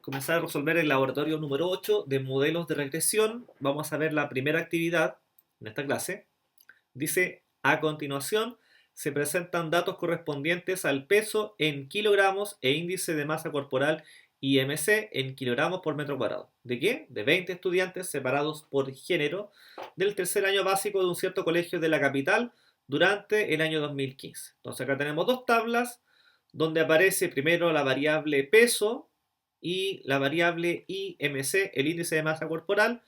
comenzar a resolver el laboratorio número 8 de modelos de regresión. Vamos a ver la primera actividad en esta clase. Dice, a continuación se presentan datos correspondientes al peso en kilogramos e índice de masa corporal IMC en kilogramos por metro cuadrado. ¿De qué? De 20 estudiantes separados por género del tercer año básico de un cierto colegio de la capital durante el año 2015. Entonces acá tenemos dos tablas donde aparece primero la variable peso y la variable IMC, el índice de masa corporal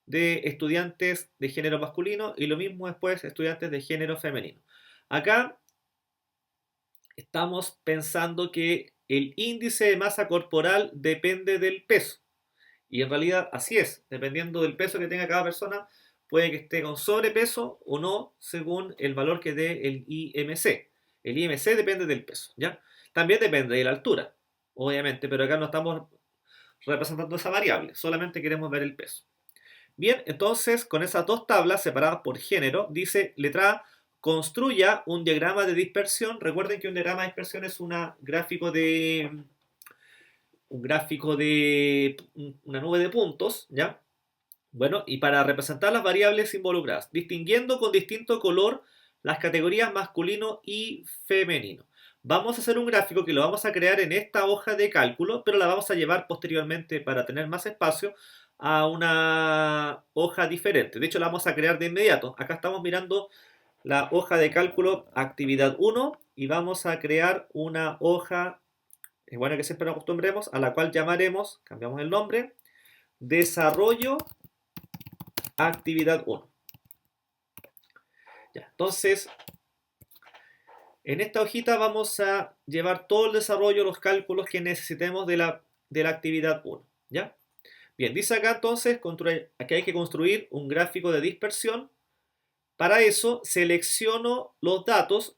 de estudiantes de género masculino, y lo mismo después estudiantes de género femenino. Acá estamos pensando que el índice de masa corporal depende del peso. Y en realidad así es, dependiendo del peso que tenga cada persona, puede que esté con sobrepeso o no, según el valor que dé el IMC. El IMC depende del peso, ¿ya? También depende de la altura, obviamente, pero acá no estamos representando esa variable, solamente queremos ver el peso. Bien, entonces con esas dos tablas separadas por género, dice letra A, construya un diagrama de dispersión. Recuerden que un diagrama de dispersión es un gráfico de una nube de puntos, ¿ya? Bueno, y para representar las variables involucradas, distinguiendo con distinto color las categorías masculino y femenino. Vamos a hacer un gráfico que lo vamos a crear en esta hoja de cálculo, pero la vamos a llevar posteriormente para tener más espacio a una hoja diferente. De hecho, la vamos a crear de inmediato. Acá estamos mirando la hoja de cálculo actividad 1 y vamos a crear una hoja, es bueno que siempre nos acostumbremos, a la cual llamaremos, cambiamos el nombre, desarrollo actividad 1. Ya, entonces, en esta hojita vamos a llevar todo el desarrollo, los cálculos que necesitemos de la actividad 1. ¿Ya? Bien, dice acá entonces que hay que construir un gráfico de dispersión. Para eso selecciono los datos,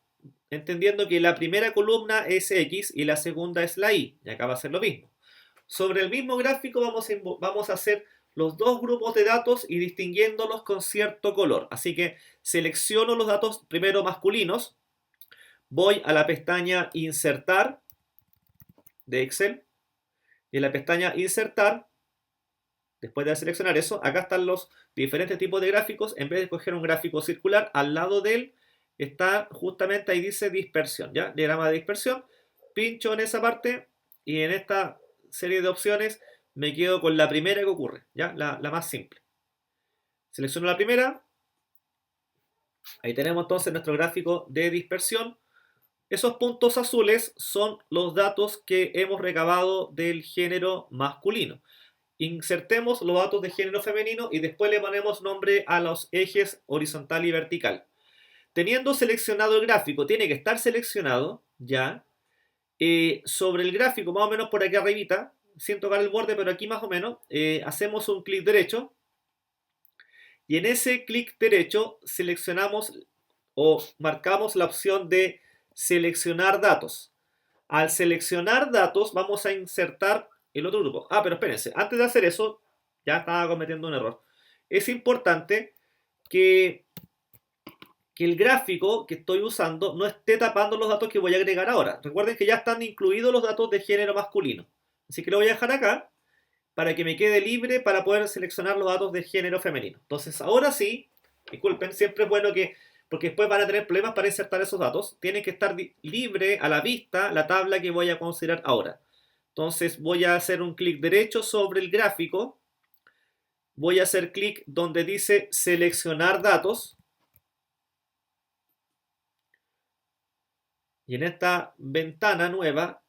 entendiendo que la primera columna es X y la segunda es la Y. Y acá va a ser lo mismo. Sobre el mismo gráfico vamos a hacer los dos grupos de datos y distinguiéndolos con cierto color. Así que selecciono los datos primero masculinos, voy a la pestaña Insertar de Excel y en la pestaña Insertar, después de seleccionar eso, acá están los diferentes tipos de gráficos. En vez de escoger un gráfico circular, al lado de él está justamente ahí dice dispersión, ¿ya? Diagrama de dispersión. Pincho en esa parte y en esta serie de opciones me quedo con la primera que ocurre, ¿ya? La más simple. Selecciono la primera. Ahí tenemos entonces nuestro gráfico de dispersión. Esos puntos azules son los datos que hemos recabado del género masculino. Insertemos los datos de género femenino y después le ponemos nombre a los ejes horizontal y vertical. Teniendo seleccionado el gráfico, tiene que estar seleccionado ya. Sobre el gráfico, más o menos por aquí arribita, sin tocar el borde, pero aquí más o menos, hacemos un clic derecho y en ese clic derecho seleccionamos o marcamos la opción de seleccionar datos. Al seleccionar datos vamos a insertar el otro grupo. Pero espérense, antes de hacer eso, ya estaba cometiendo un error. Es importante que, que el gráfico que estoy usando no esté tapando los datos que voy a agregar ahora. Recuerden que ya están incluidos los datos de género masculino. Así que lo voy a dejar acá para que me quede libre para poder seleccionar los datos de género femenino. Entonces, ahora sí, disculpen, siempre es bueno que, porque después van a tener problemas para insertar esos datos, tiene que estar libre a la vista la tabla que voy a considerar ahora. Entonces, voy a hacer un clic derecho sobre el gráfico, voy a hacer clic donde dice seleccionar datos, y en esta ventana nueva,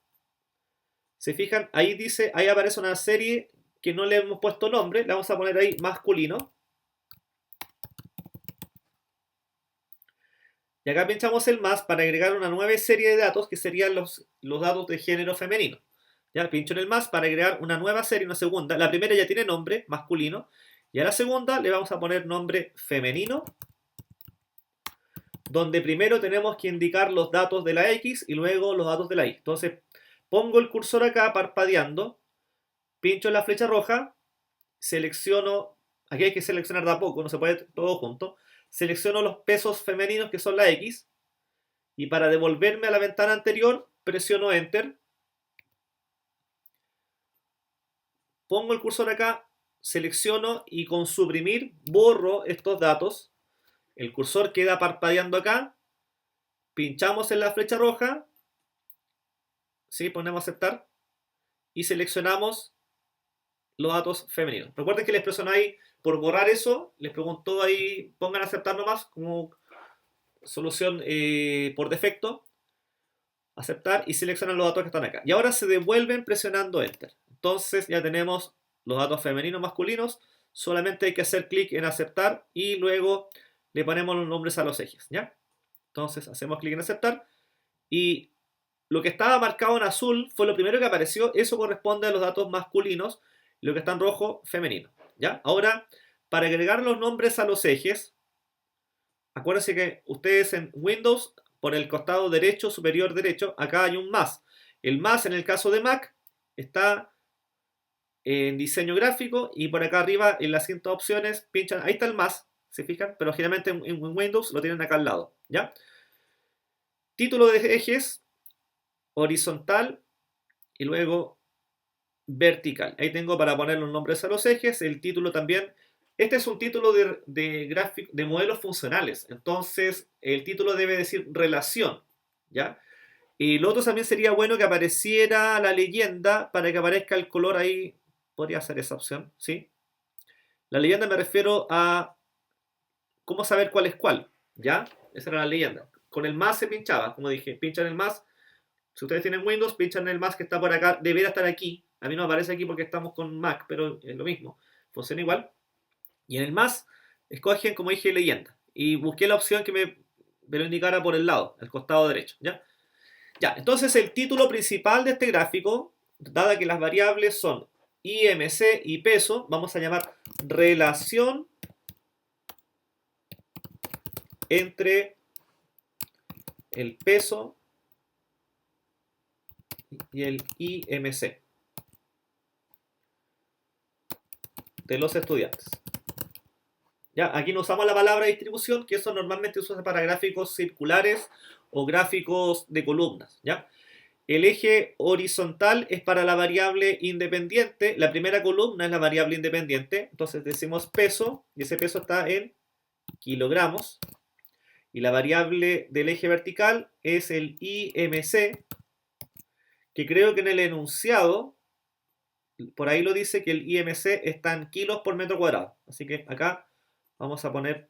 se fijan, ahí dice, ahí aparece una serie que no le hemos puesto nombre, le vamos a poner ahí masculino. Y acá pinchamos el más para agregar una nueva serie de datos que serían los datos de género femenino. Ya pincho en el más para agregar una nueva serie, una segunda. La primera ya tiene nombre, masculino. Y a la segunda le vamos a poner nombre femenino, donde primero tenemos que indicar los datos de la X y luego los datos de la Y. Entonces pongo el cursor acá parpadeando, pincho en la flecha roja, selecciono, aquí hay que seleccionar de a poco, no se puede todo junto. Selecciono los pesos femeninos que son la X. Y para devolverme a la ventana anterior, presiono Enter. pongo el cursor acá, selecciono y con suprimir borro estos datos. El cursor queda parpadeando acá. Pinchamos en la flecha roja. ¿Sí? Ponemos aceptar. Y seleccionamos los datos femeninos. Recuerden que les presioné ahí por borrar eso. Les preguntó ahí, pongan aceptar nomás como solución por defecto. Aceptar y seleccionan los datos que están acá. Y ahora se devuelven presionando Enter. Entonces ya tenemos los datos femeninos, masculinos. Solamente hay que hacer clic en aceptar y luego le ponemos los nombres a los ejes, ¿ya? Entonces hacemos clic en aceptar y lo que estaba marcado en azul fue lo primero que apareció. Eso corresponde a los datos masculinos. Lo que está en rojo, femenino, ¿ya? Ahora, para agregar los nombres a los ejes, acuérdense que ustedes en Windows, por el costado derecho, superior derecho, acá hay un más. El más en el caso de Mac está en diseño gráfico y por acá arriba en las 100 opciones pinchan, ahí está el más, ¿se fijan? Pero generalmente en Windows lo tienen acá al lado, ¿ya? Título de ejes, horizontal y luego vertical. Ahí tengo para poner los nombres a los ejes, el título también. Este es un título de modelos funcionales, entonces el título debe decir relación, ¿ya? Y lo otro también sería bueno que apareciera la leyenda para que aparezca el color ahí. Podría ser esa opción, ¿sí? La leyenda me refiero a cómo saber cuál es cuál, ¿ya? Esa era la leyenda. Con el más se pinchaba, como dije, pinchan el más. Si ustedes tienen Windows, pinchan en el más que está por acá. Debería estar aquí. A mí no aparece aquí porque estamos con Mac, pero es lo mismo. Funciona igual. Y en el más, escogen, como dije, leyenda. Y busqué la opción que me lo indicara por el lado, al costado derecho, ¿ya? Ya, entonces el título principal de este gráfico, dada que las variables son IMC y peso, vamos a llamar relación entre el peso y el IMC de los estudiantes. Ya, aquí no usamos la palabra distribución, que eso normalmente se usa para gráficos circulares o gráficos de columnas, ¿ya? El eje horizontal es para la variable independiente. La primera columna es la variable independiente. Entonces decimos peso y ese peso está en kilogramos. Y la variable del eje vertical es el IMC, que creo que en el enunciado, por ahí lo dice que el IMC está en kilos por metro cuadrado. Así que acá vamos a poner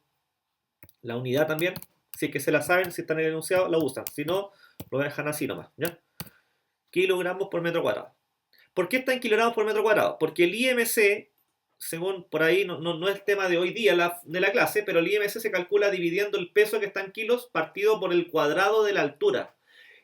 la unidad también. Si es que se la saben, si está en el enunciado, la usan. Si no, lo dejan así nomás, ¿ya? Kilogramos por metro cuadrado. ¿Por qué está en kilogramos por metro cuadrado? Porque el IMC, según por ahí, no es el tema de hoy día de la clase, pero el IMC se calcula dividiendo el peso que está en kilos partido por el cuadrado de la altura.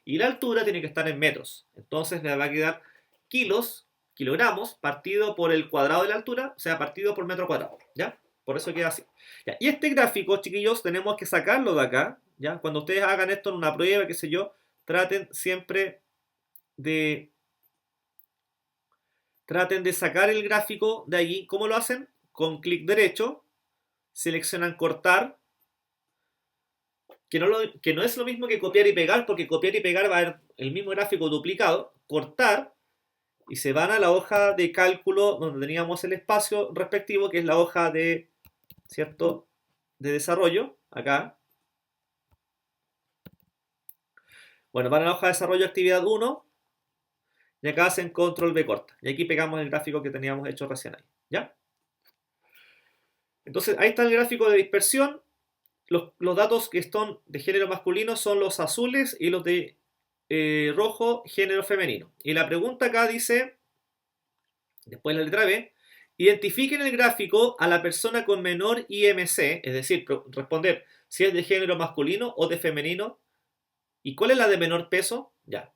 Y la altura tiene que estar en metros. Entonces le va a quedar kilogramos, partido por el cuadrado de la altura, o sea, partido por metro cuadrado, ¿ya? Por eso queda así. ¿Ya? Y este gráfico, chiquillos, tenemos que sacarlo de acá, ¿ya? Cuando ustedes hagan esto en una prueba, qué sé yo, traten siempre de sacar el gráfico de allí. ¿Cómo lo hacen? Con clic derecho, seleccionan cortar, que no es lo mismo que copiar y pegar, porque copiar y pegar va a haber el mismo gráfico duplicado, cortar, y se van a la hoja de cálculo donde teníamos el espacio respectivo, que es la hoja de, ¿cierto?, de desarrollo, acá. Bueno, van a la hoja de desarrollo actividad 1, y acá hacen control V corta. Y aquí pegamos el gráfico que teníamos hecho recién ahí, ¿ya? Entonces, ahí está el gráfico de dispersión. Los datos que están de género masculino son los azules y los de rojo, género femenino. Y la pregunta acá dice, después la letra B, identifiquen el gráfico a la persona con menor IMC, es decir, responder si es de género masculino o de femenino. ¿Y cuál es la de menor peso? Ya.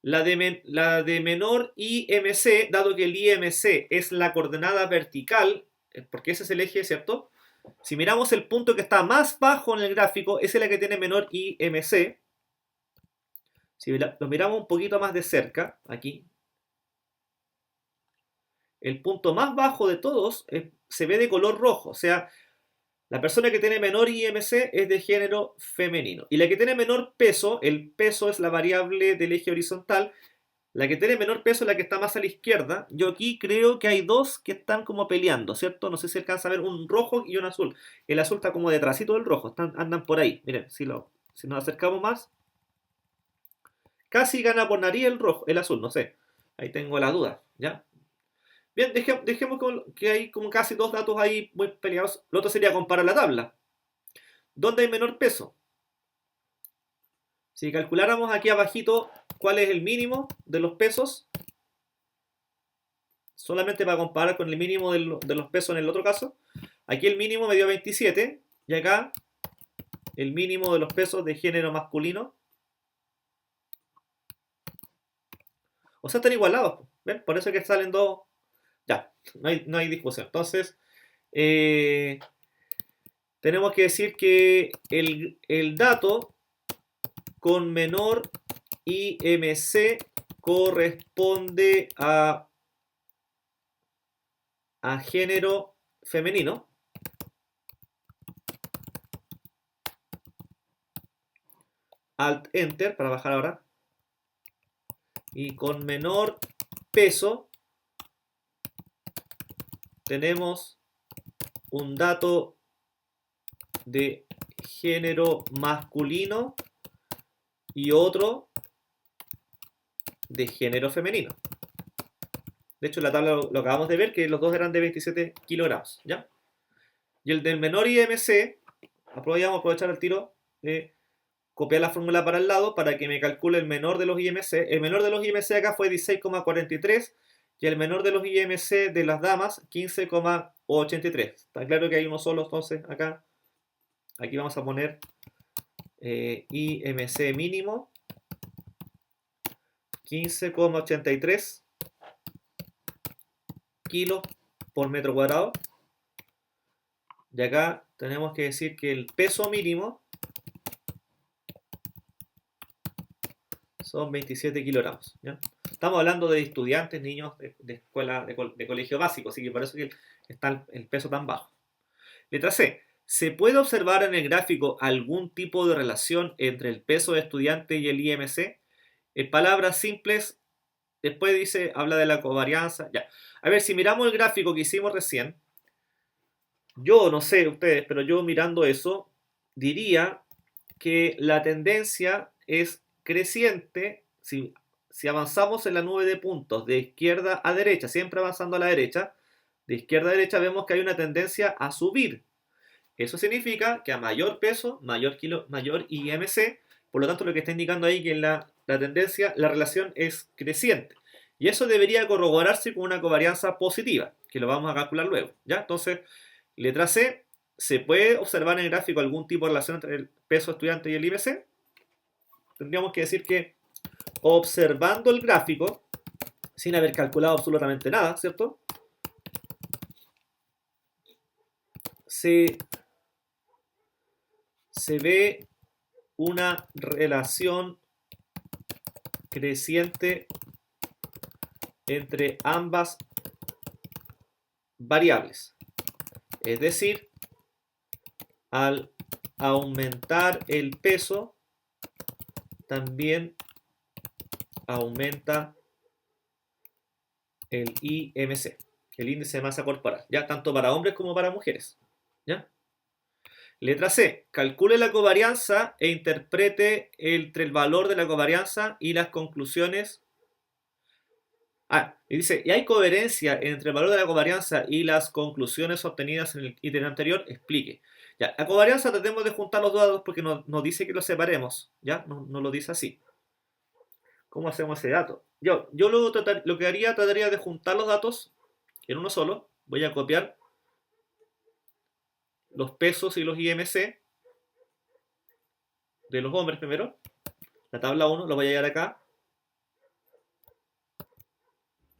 La de menor IMC, dado que el IMC es la coordenada vertical, porque ese es el eje, ¿cierto? Si miramos el punto que está más bajo en el gráfico, esa es la que tiene menor IMC. Si lo miramos un poquito más de cerca, aquí, el punto más bajo de todos se ve de color rojo, o sea, la persona que tiene menor IMC es de género femenino. Y la que tiene menor peso, el peso es la variable del eje horizontal, La que tiene menor peso es la que está más a la izquierda. Yo aquí creo que hay dos que están como peleando, ¿cierto? No sé si alcanza a ver un rojo y un azul. El azul está como detrásito del rojo, andan por ahí. Miren, si nos acercamos más, casi gana por nariz el rojo, el azul, no sé. Ahí tengo la duda, ¿ya? Bien, dejemos que hay como casi dos datos ahí muy peleados. Lo otro sería comparar la tabla. ¿Dónde hay menor peso? Si calculáramos aquí abajito cuál es el mínimo de los pesos, solamente para comparar con el mínimo de los pesos en el otro caso, aquí el mínimo me dio 27 y acá el mínimo de los pesos de género masculino. O sea, están igualados. ¿Ven? Por eso es que salen dos. Ya, no hay discusión. Entonces, eh, tenemos que decir que el dato con menor IMC corresponde a género femenino. Alt Enter para bajar ahora. Y con menor peso tenemos un dato de género masculino y otro de género femenino. De hecho, en la tabla lo acabamos de ver, que los dos eran de 27 kilogramos, ¿ya? Y el del menor IMC, vamos a aprovechar el tiro de copiar la fórmula para el lado para que me calcule el menor de los IMC. El menor de los IMC acá fue 16,43 y el menor de los IMC de las damas 15,83. Está claro que hay uno solo, entonces acá, aquí vamos a poner IMC mínimo 15,83 kilos por metro cuadrado. Y acá tenemos que decir que el peso mínimo son 27 kilogramos. ¿Ya? Estamos hablando de estudiantes, niños de escuela, de colegio básico, así que por eso que está el peso tan bajo. Letra C. ¿Se puede observar en el gráfico algún tipo de relación entre el peso de estudiante y el IMC? En palabras simples, después dice, habla de la covarianza. Ya. A ver, si miramos el gráfico que hicimos recién, yo no sé ustedes, pero yo mirando eso, diría que la tendencia es creciente. Si avanzamos en la nube de puntos de izquierda a derecha, siempre avanzando a la derecha, de izquierda a derecha vemos que hay una tendencia a subir. Eso significa que a mayor peso, mayor IMC, por lo tanto lo que está indicando ahí que la tendencia, la relación es creciente. Y eso debería corroborarse con una covarianza positiva, que lo vamos a calcular luego. ¿Ya? Entonces, letra C, ¿se puede observar en el gráfico algún tipo de relación entre el peso estudiante y el IMC? Tendríamos que decir que observando el gráfico, sin haber calculado absolutamente nada, ¿cierto? Se ve una relación creciente entre ambas variables. Es decir, al aumentar el peso, también aumenta el IMC, el índice de masa corporal, ya tanto para hombres como para mujeres. ¿Ya? Letra C. Calcule la covarianza e interprete entre el valor de la covarianza y las conclusiones. Y dice, ¿y hay coherencia entre el valor de la covarianza y las conclusiones obtenidas en el ítem anterior? Explique. Ya, la covarianza tratemos de juntar los datos porque nos dice que los separemos. ¿Ya? No lo dice así. ¿Cómo hacemos ese dato? Yo lo que haría, trataría de juntar los datos en uno solo. Voy a copiar los pesos y los IMC de los hombres primero. La tabla 1 lo voy a llevar acá.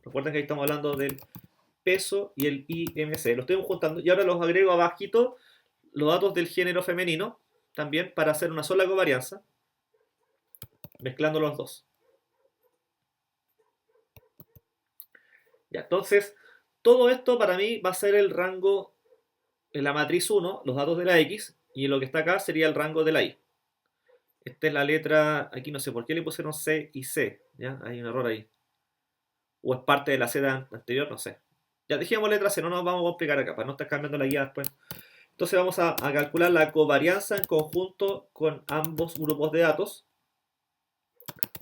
Recuerden que ahí estamos hablando del peso y el IMC. Lo estoy juntando y ahora los agrego abajito los datos del género femenino también para hacer una sola covarianza, mezclando los dos. Ya, entonces, todo esto para mí va a ser el rango en la matriz 1, los datos de la X, y lo que está acá sería el rango de la Y. Esta es la letra, aquí no sé por qué le pusieron C y C, ¿ya? Hay un error ahí. o es parte de la Z anterior, no sé. Ya dejemos letra C, no nos vamos a complicar acá, para no estar cambiando la guía después. Entonces vamos a calcular la covarianza en conjunto con ambos grupos de datos.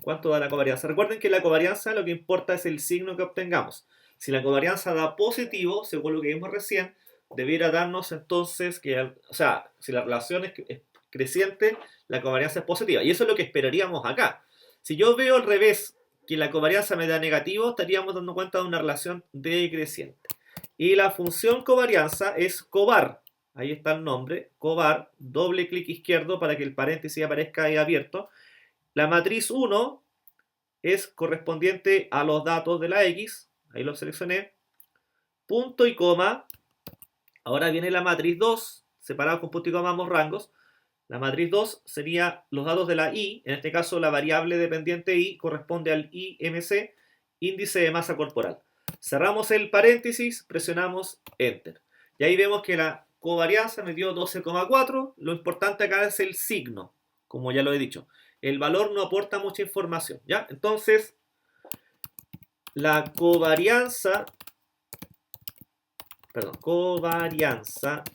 ¿Cuánto da la covarianza? Recuerden que la covarianza lo que importa es el signo que obtengamos. Si la covarianza da positivo, según lo que vimos recién, debiera darnos entonces que, o sea, si la relación es creciente, la covarianza es positiva. Y eso es lo que esperaríamos acá. Si yo veo al revés, que la covarianza me da negativo, estaríamos dando cuenta de una relación decreciente. Y la función covarianza es covar. Ahí está el nombre, covar, doble clic izquierdo para que el paréntesis aparezca ahí abierto. La matriz 1 es correspondiente a los datos de la X, ahí lo seleccioné, punto y coma. Ahora viene la matriz 2, separado con punto y coma ambos rangos. La matriz 2 sería los datos de la Y, en este caso la variable dependiente Y corresponde al IMC, índice de masa corporal. Cerramos el paréntesis, presionamos Enter. Y ahí vemos que la covarianza me dio 12,4. Lo importante acá es el signo, como ya lo he dicho. El valor no aporta mucha información, ¿ya? Entonces, la covarianza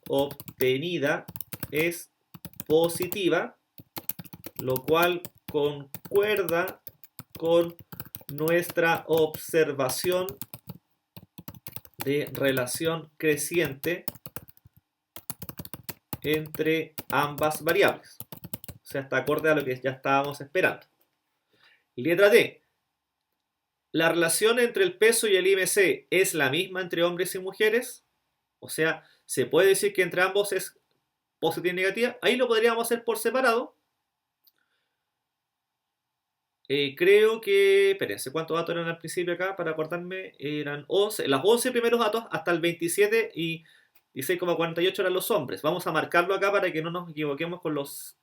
obtenida es positiva, lo cual concuerda con nuestra observación de relación creciente entre ambas variables. O sea, está acorde a lo que ya estábamos esperando. Letra D. ¿La relación entre el peso y el IMC es la misma entre hombres y mujeres? O sea, ¿se puede decir que entre ambos es positiva y negativa? Ahí lo podríamos hacer por separado. Creo que, espérense, ¿cuántos datos eran al principio acá? Para acordarme, eran 11. Los 11 primeros datos hasta el 27 y 16,48 eran los hombres. Vamos a marcarlo acá para que no nos equivoquemos con los...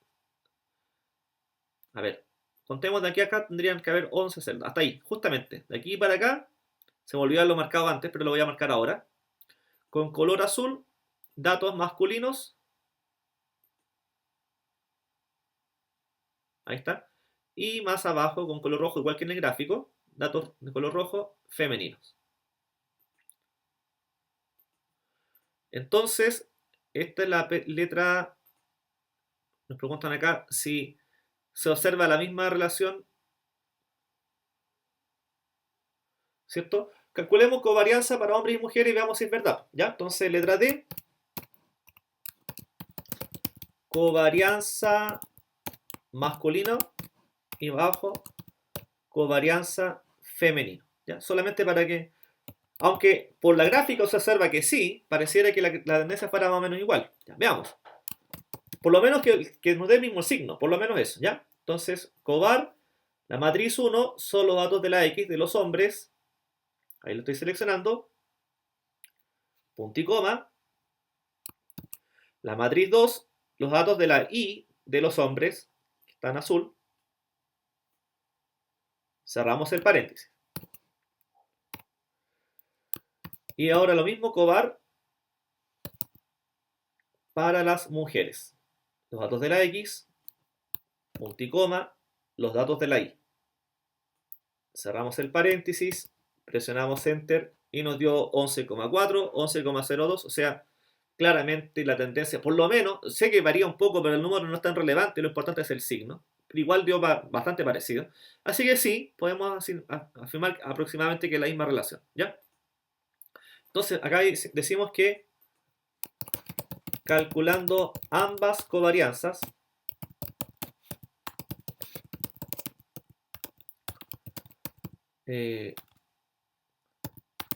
A ver, contemos de aquí a acá, tendrían que haber 11 celdas. Hasta ahí, justamente. De aquí para acá, se me olvidó haberlo marcado antes, pero lo voy a marcar ahora. Con color azul, datos masculinos. Ahí está. Y más abajo, con color rojo, igual que en el gráfico, datos de color rojo femeninos. Entonces, esta es la letra... Nos preguntan acá si se observa la misma relación, ¿cierto? Calculemos covarianza para hombres y mujeres y veamos si es verdad, ¿ya? Entonces, letra D, covarianza masculino y abajo covarianza femenino, ¿ya? Solamente para que, aunque por la gráfica se observa que sí, pareciera que la tendencia fuera más o menos igual. Ya, veamos. Por lo menos que nos dé el mismo signo, por lo menos eso, ¿ya? Entonces, covar, la matriz 1 son los datos de la X de los hombres, ahí lo estoy seleccionando, punto y coma. La matriz 2, los datos de la Y de los hombres, que está en azul, cerramos el paréntesis. Y ahora lo mismo, covar para las mujeres. Los datos de la X, punto y coma, los datos de la Y. Cerramos el paréntesis, presionamos Enter y nos dio 11,4, 11,02, o sea, claramente la tendencia, por lo menos, sé que varía un poco, pero el número no es tan relevante, lo importante es el signo. Pero igual dio bastante parecido. Así que sí, podemos afirmar aproximadamente que es la misma relación, ¿ya? Entonces, acá decimos que calculando ambas covarianzas,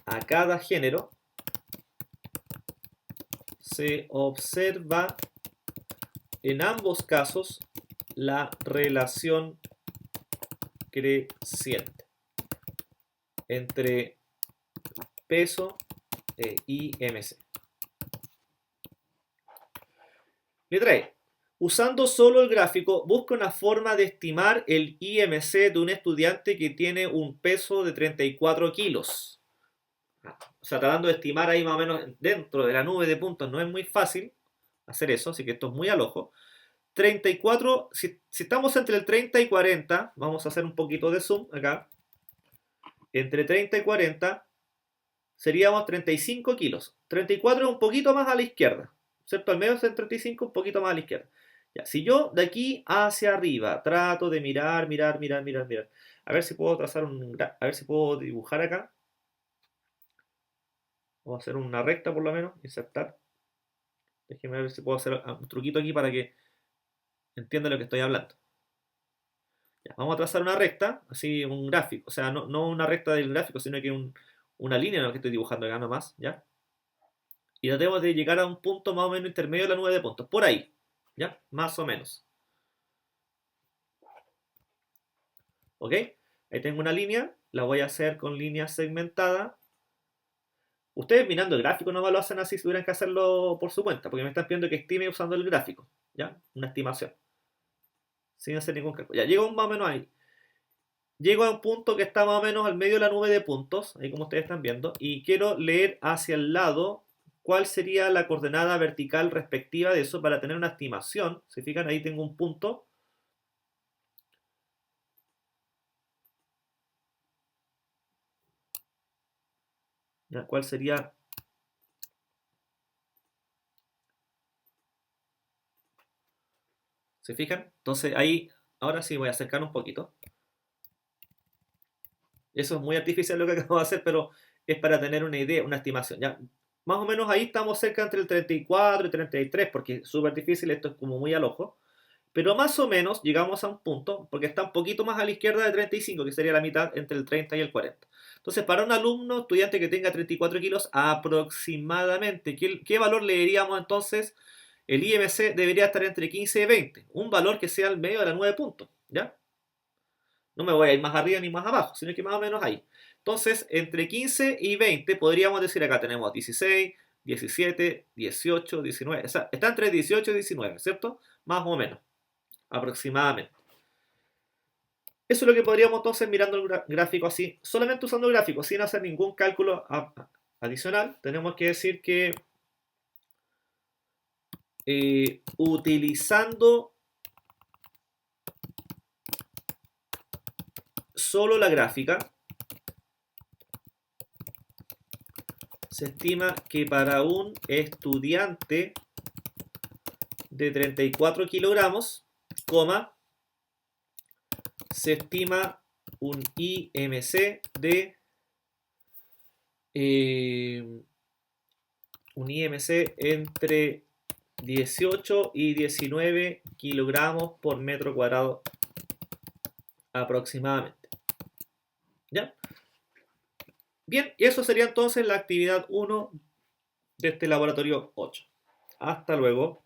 a cada género se observa en ambos casos la relación creciente entre peso e IMC. Letra E. Usando solo el gráfico, busca una forma de estimar el IMC de un estudiante que tiene un peso de 34 kilos. O sea, tratando de estimar ahí más o menos dentro de la nube de puntos, no es muy fácil hacer eso, así que esto es muy al ojo. 34, si estamos entre el 30 y 40, vamos a hacer un poquito de zoom acá. entre 30 y 40 seríamos 35 kilos. 34 es un poquito más a la izquierda, ¿cierto? Al medio es en 35, un poquito más a la izquierda. Ya, si yo de aquí hacia arriba trato de mirar, mirar, mirar, mirar, mirar, a ver si puedo trazar a ver si puedo dibujar acá. Vamos a hacer una recta por lo menos, insertar. Déjenme ver si puedo hacer un truquito aquí para que entiendan lo que estoy hablando. Ya, vamos a trazar una recta, así un gráfico, o sea, no una recta del gráfico, sino que una línea en la que estoy dibujando acá nomás, ¿ya? Y tratemos de llegar a un punto más o menos intermedio de la nube de puntos, por ahí, ¿ya? Más o menos. ¿Ok? Ahí tengo una línea, la voy a hacer con línea segmentada. Ustedes mirando el gráfico no lo hacen así si tuvieran que hacerlo por su cuenta, porque me están pidiendo que estime usando el gráfico, ¿ya? Una estimación, sin hacer ningún cálculo. Ya, llego más o menos ahí. Llego a un punto que está más o menos al medio de la nube de puntos, ahí como ustedes están viendo, y quiero leer hacia el lado cuál sería la coordenada vertical respectiva de eso para tener una estimación. Si fijan, ahí tengo un punto. ¿Ya? ¿Cuál sería? ¿Se fijan? Entonces ahí, ahora sí voy a acercar un poquito. Eso es muy artificial lo que acabo de hacer, pero es para tener una idea, una estimación. ¿Ya? Más o menos ahí estamos cerca entre el 34 y 33, porque es súper difícil, esto es como muy al ojo. Pero más o menos llegamos a un punto, porque está un poquito más a la izquierda de 35, que sería la mitad entre el 30 y el 40. Entonces, para un alumno, estudiante que tenga 34 kilos aproximadamente, ¿qué valor le diríamos entonces? El IMC debería estar entre 15 y 20, un valor que sea al medio de la 9 puntos, ¿ya? No me voy a ir más arriba ni más abajo, sino que más o menos ahí. Entonces, entre 15 y 20 podríamos decir acá tenemos 16, 17, 18, 19. O sea, está entre 18 y 19, ¿cierto? Más o menos, aproximadamente. Eso es lo que podríamos entonces mirando el gráfico así, solamente usando el gráfico, sin hacer ningún cálculo adicional. Tenemos que decir que utilizando solo la gráfica, se estima que para un estudiante de 34 kilogramos, se estima un IMC de entre 18 y 19 kilogramos por metro cuadrado aproximadamente. ¿Ya? Bien, y eso sería entonces la actividad 1 de este laboratorio 8. Hasta luego.